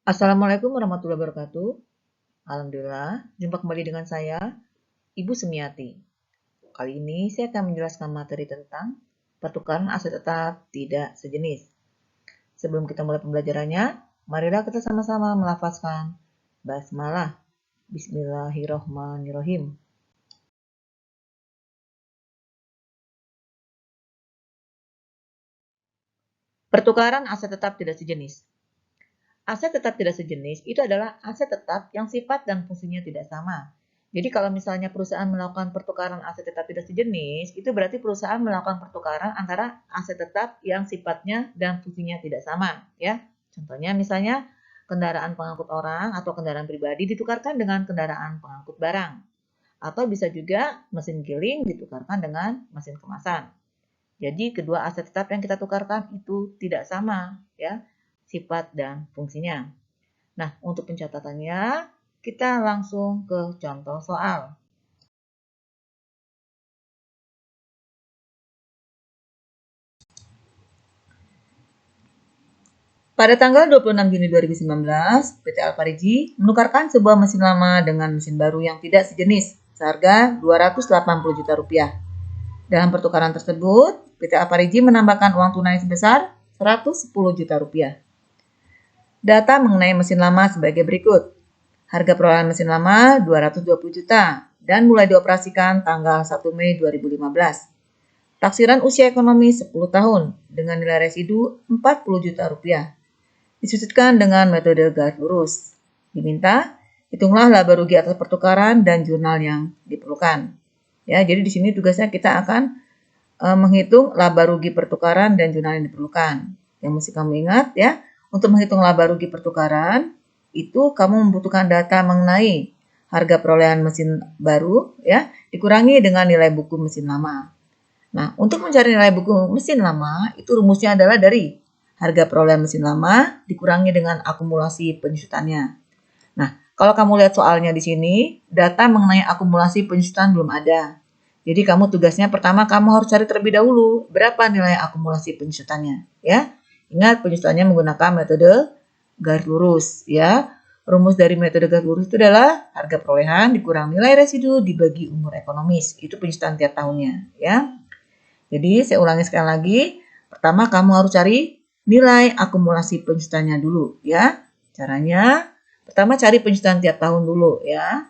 Assalamualaikum warahmatullahi wabarakatuh. Alhamdulillah, jumpa kembali dengan saya, Ibu Semiati. Kali ini saya akan menjelaskan materi tentang pertukaran aset tetap tidak sejenis. Sebelum kita mulai pembelajarannya, marilah kita sama-sama melafazkan basmalah. Bismillahirrohmanirrohim. Pertukaran aset tetap tidak sejenis. Aset tetap tidak sejenis itu adalah aset tetap yang sifat dan fungsinya tidak sama. Jadi kalau misalnya perusahaan melakukan pertukaran aset tetap tidak sejenis, itu berarti perusahaan melakukan pertukaran antara aset tetap yang sifatnya dan fungsinya tidak sama, ya. Contohnya misalnya kendaraan pengangkut orang atau kendaraan pribadi ditukarkan dengan kendaraan pengangkut barang. Atau bisa juga mesin giling ditukarkan dengan mesin kemasan. Jadi kedua aset tetap yang kita tukarkan itu tidak sama, ya, sifat dan fungsinya. Nah, untuk pencatatannya, kita langsung ke contoh soal. Pada tanggal 26 Juni 2019, PT Alfariji menukarkan sebuah mesin lama dengan mesin baru yang tidak sejenis seharga 280 juta rupiah. Dalam pertukaran tersebut, PT Alfariji menambahkan uang tunai sebesar 110 juta rupiah. Data mengenai mesin lama sebagai berikut. Harga perolehan mesin lama 220 juta dan mulai dioperasikan tanggal 1 Mei 2015. Taksiran usia ekonomi 10 tahun dengan nilai residu 40 juta rupiah. Disusutkan dengan metode garis lurus. Diminta, hitunglah laba rugi atas pertukaran dan jurnal yang diperlukan. Ya, jadi di sini tugasnya kita akan menghitung laba rugi pertukaran dan jurnal yang diperlukan. Yang mesti kamu ingat ya, untuk menghitung laba rugi pertukaran, itu kamu membutuhkan data mengenai harga perolehan mesin baru ya, dikurangi dengan nilai buku mesin lama. Nah, untuk mencari nilai buku mesin lama, itu rumusnya adalah dari harga perolehan mesin lama dikurangi dengan akumulasi penyusutannya. Nah, kalau kamu lihat soalnya di sini, data mengenai akumulasi penyusutan belum ada. Jadi kamu tugasnya pertama kamu harus cari terlebih dahulu berapa nilai akumulasi penyusutannya, ya. Ingat penyusutannya menggunakan metode garis lurus, ya. Rumus dari metode garis lurus itu adalah harga perolehan dikurang nilai residu dibagi umur ekonomis. Itu penyusutan tiap tahunnya, ya. Jadi saya ulangi sekali lagi. Pertama kamu harus cari nilai akumulasi penyusutannya dulu, ya. Caranya pertama cari penyusutan tiap tahun dulu, ya.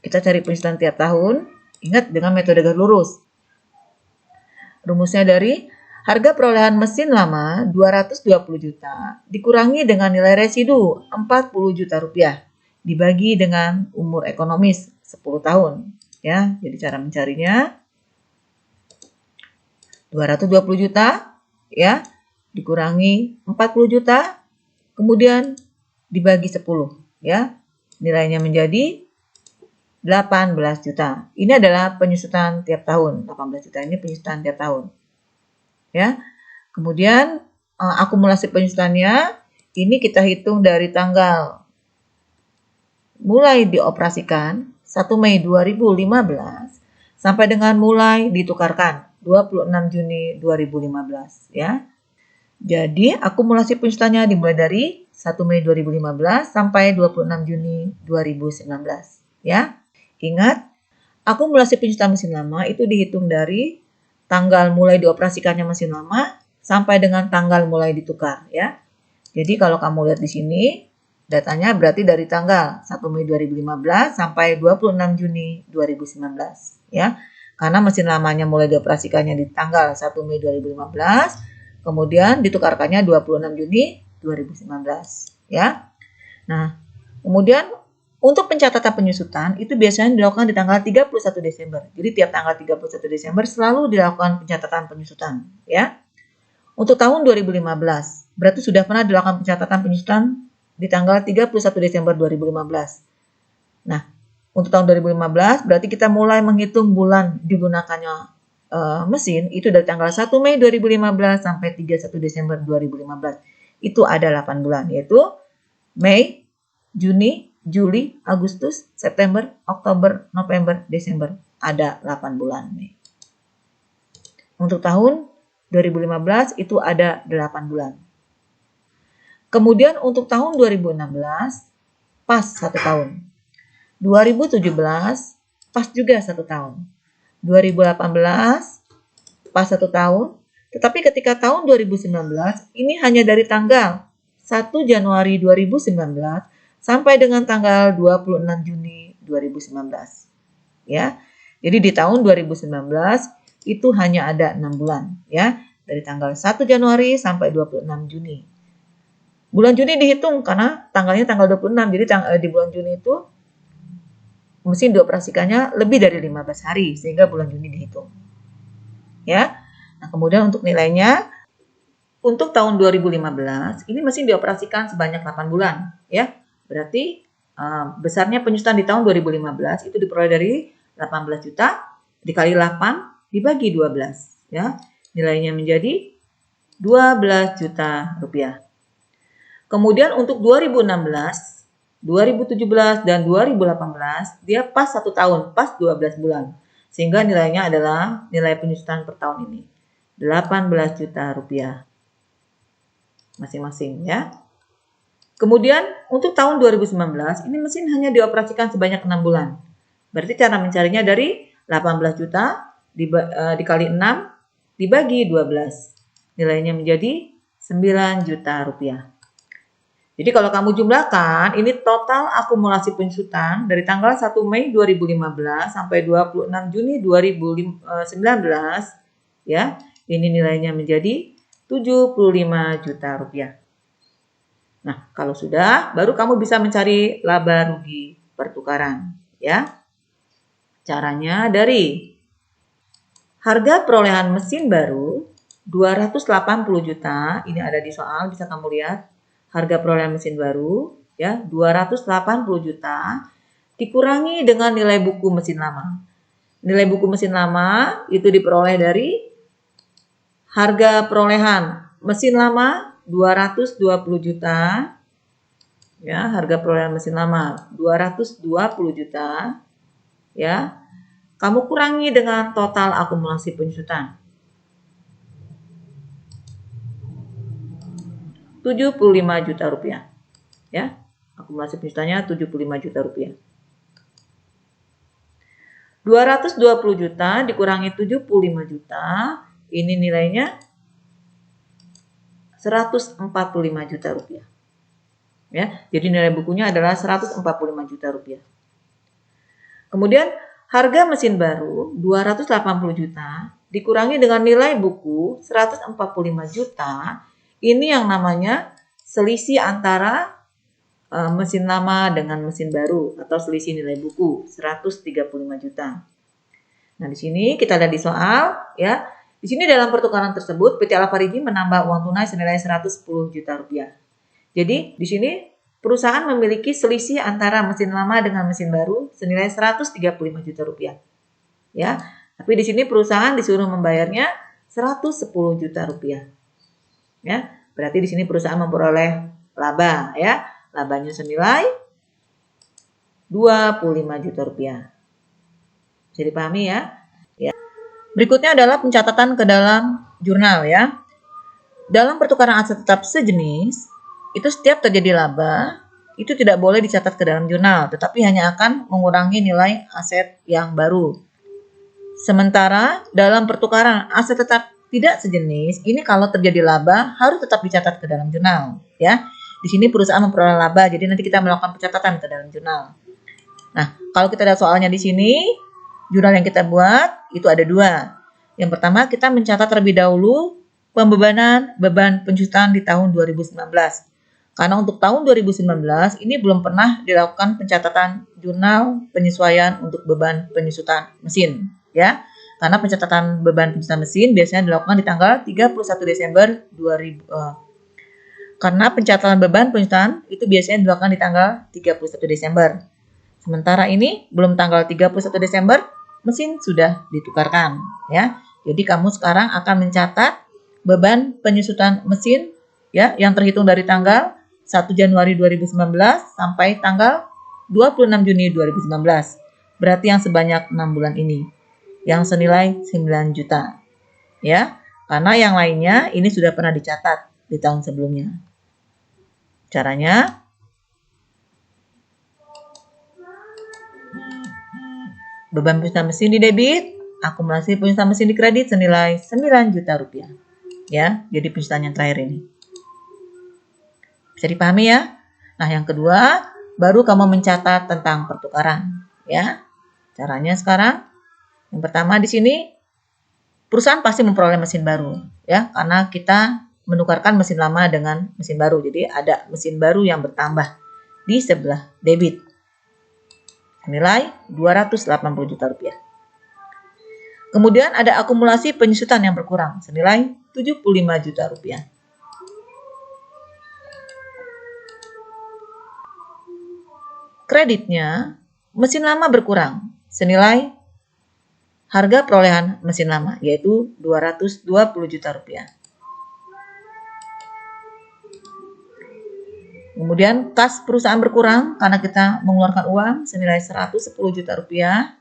Kita cari penyusutan tiap tahun, ingat dengan metode garis lurus. Rumusnya dari harga perolehan mesin lama 220 juta dikurangi dengan nilai residu 40 juta rupiah dibagi dengan umur ekonomis 10 tahun. Ya, jadi cara mencarinya 220 juta ya dikurangi 40 juta kemudian dibagi 10 ya. Nilainya menjadi 18 juta. Ini adalah penyusutan tiap tahun. 18 juta ini penyusutan tiap tahun. Ya. Kemudian akumulasi penyusutannya ini kita hitung dari tanggal mulai dioperasikan 1 Mei 2015 sampai dengan mulai ditukarkan 26 Juni 2015 ya. Jadi akumulasi penyusutannya dimulai dari 1 Mei 2015 sampai 26 Juni 2019 ya. Ingat, akumulasi penyusutan mesin lama itu dihitung dari tanggal mulai dioperasikannya mesin lama sampai dengan tanggal mulai ditukar ya. Jadi kalau kamu lihat di sini datanya berarti dari tanggal 1 Mei 2015 sampai 26 Juni 2019 ya. Karena mesin lamanya mulai dioperasikannya di tanggal 1 Mei 2015, kemudian ditukarkannya 26 Juni 2019 ya. Nah, kemudian untuk pencatatan penyusutan itu biasanya dilakukan di tanggal 31 Desember. Jadi tiap tanggal 31 Desember selalu dilakukan pencatatan penyusutan ya. Untuk tahun 2015 berarti sudah pernah dilakukan pencatatan penyusutan di tanggal 31 Desember 2015. Nah, untuk tahun 2015 berarti kita mulai menghitung bulan digunakannya mesin itu dari tanggal 1 Mei 2015 sampai 31 Desember 2015. Itu ada 8 bulan yaitu Mei, Juni, Juli, Agustus, September, Oktober, November, Desember. Ada 8 bulan nih. Untuk tahun 2015 itu ada 8 bulan. Kemudian untuk tahun 2016 pas 1 tahun. 2017 pas juga 1 tahun. 2018 pas 1 tahun. Tetapi ketika tahun 2019 ini hanya dari tanggal 1 Januari 2019 sampai dengan tanggal 26 Juni 2019. Ya. Jadi di tahun 2019 itu hanya ada 6 bulan, ya. Dari tanggal 1 Januari sampai 26 Juni. Bulan Juni dihitung karena tanggalnya tanggal 26. Jadi di bulan Juni itu mesin dioperasikannya lebih dari 15 hari sehingga bulan Juni dihitung. Ya. Nah, kemudian untuk nilainya untuk tahun 2015 ini mesin dioperasikan sebanyak 8 bulan, ya. Berarti besarnya penyusutan di tahun 2015 itu diperoleh dari 18 juta dikali 8 dibagi 12, ya. Nilainya menjadi 12 juta rupiah. Kemudian untuk 2016, 2017 dan 2018 dia pas 1 tahun, pas 12 bulan. Sehingga nilainya adalah nilai penyusutan per tahun ini 18 juta rupiah masing-masing, ya. Kemudian untuk tahun 2019 ini mesin hanya dioperasikan sebanyak 6 bulan. Berarti cara mencarinya dari 18 juta dikali 6 dibagi 12. Nilainya menjadi 9 juta rupiah. Jadi kalau kamu jumlahkan, ini total akumulasi penyusutan dari tanggal 1 Mei 2015 sampai 26 Juni 2019, ya. Ini nilainya menjadi 75 juta rupiah. Nah, kalau sudah, baru kamu bisa mencari laba rugi pertukaran, ya. Caranya dari harga perolehan mesin baru 280 juta, ini ada di soal, bisa kamu lihat. Harga perolehan mesin baru, ya, 280 juta dikurangi dengan nilai buku mesin lama. Nilai buku mesin lama itu diperoleh dari harga perolehan mesin lama 220 juta. Ya, harga perolehan mesin lama 220 juta. Ya. Kamu kurangi dengan total akumulasi penyusutan 75 juta rupiah. Ya. Akumulasi penyusutannya 75 juta rupiah. 220 juta dikurangi 75 juta, ini nilainya 145 juta rupiah. Ya, jadi nilai bukunya adalah 145 juta rupiah. Kemudian harga mesin baru 280 juta dikurangi dengan nilai buku 145 juta, ini yang namanya selisih antara mesin lama dengan mesin baru atau selisih nilai buku 135 juta. Nah, di sini kita lihat di soal, ya. Di sini dalam pertukaran tersebut PT Alfariji menambah uang tunai senilai 110 juta rupiah. Jadi di sini perusahaan memiliki selisih antara mesin lama dengan mesin baru senilai 135 juta rupiah. Ya, tapi di sini perusahaan disuruh membayarnya 110 juta rupiah. Ya, berarti di sini perusahaan memperoleh laba, ya. Labanya senilai 25 juta rupiah. Bisa dipahami, ya? Ya. Berikutnya adalah pencatatan ke dalam jurnal, ya. Dalam pertukaran aset tetap sejenis, itu setiap terjadi laba, itu tidak boleh dicatat ke dalam jurnal, tetapi hanya akan mengurangi nilai aset yang baru. Sementara dalam pertukaran aset tetap tidak sejenis, ini kalau terjadi laba harus tetap dicatat ke dalam jurnal, ya. Di sini perusahaan memperoleh laba, jadi nanti kita melakukan pencatatan ke dalam jurnal. Nah, kalau kita lihat soalnya di sini, jurnal yang kita buat itu ada 2. Yang pertama, kita mencatat terlebih dahulu pembebanan beban penyusutan di tahun 2019. Karena untuk tahun 2019 ini belum pernah dilakukan pencatatan jurnal penyesuaian untuk beban penyusutan mesin, ya. Karena pencatatan beban penyusutan mesin biasanya dilakukan di tanggal 31 Desember 2000. Karena pencatatan beban penyusutan itu biasanya dilakukan di tanggal 31 Desember. Sementara ini belum tanggal 31 Desember, mesin sudah ditukarkan, ya. Jadi kamu sekarang akan mencatat beban penyusutan mesin, ya, yang terhitung dari tanggal 1 Januari 2019 sampai tanggal 26 Juni 2019. Berarti yang sebanyak 6 bulan ini, yang senilai 9 juta. Ya, karena yang lainnya ini sudah pernah dicatat di tahun sebelumnya. Caranya, beban penyusutan mesin di debit, akumulasi penyusutan mesin di kredit senilai 9 juta rupiah. Ya, jadi penyusutan yang terakhir ini. Bisa dipahami ya? Nah, yang kedua, baru kamu mencatat tentang pertukaran. Ya, caranya sekarang, yang pertama di sini, perusahaan pasti memperoleh mesin baru. Ya, karena kita menukarkan mesin lama dengan mesin baru. Jadi ada mesin baru yang bertambah di sebelah debit. Nilai 280 juta rupiah. Kemudian ada akumulasi penyusutan yang berkurang senilai 75 juta rupiah. Kreditnya, mesin lama berkurang senilai harga perolehan mesin lama, yaitu 220 juta rupiah. Kemudian kas perusahaan berkurang karena kita mengeluarkan uang senilai 110 juta rupiah.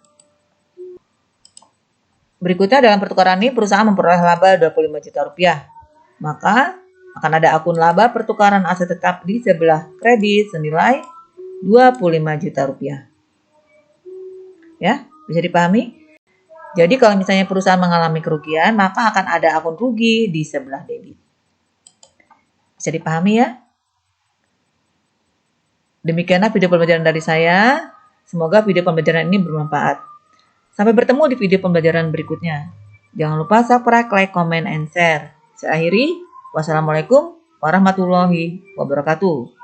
Berikutnya dalam pertukaran ini perusahaan memperoleh laba 25 juta rupiah. Maka akan ada akun laba pertukaran aset tetap di sebelah kredit senilai 25 juta rupiah. Ya, bisa dipahami? Jadi kalau misalnya perusahaan mengalami kerugian, maka akan ada akun rugi di sebelah debit. Bisa dipahami ya? Demikianlah video pembelajaran dari saya. Semoga video pembelajaran ini bermanfaat. Sampai bertemu di video pembelajaran berikutnya. Jangan lupa subscribe, like, comment, and share. Saya akhiri. Wassalamualaikum warahmatullahi wabarakatuh.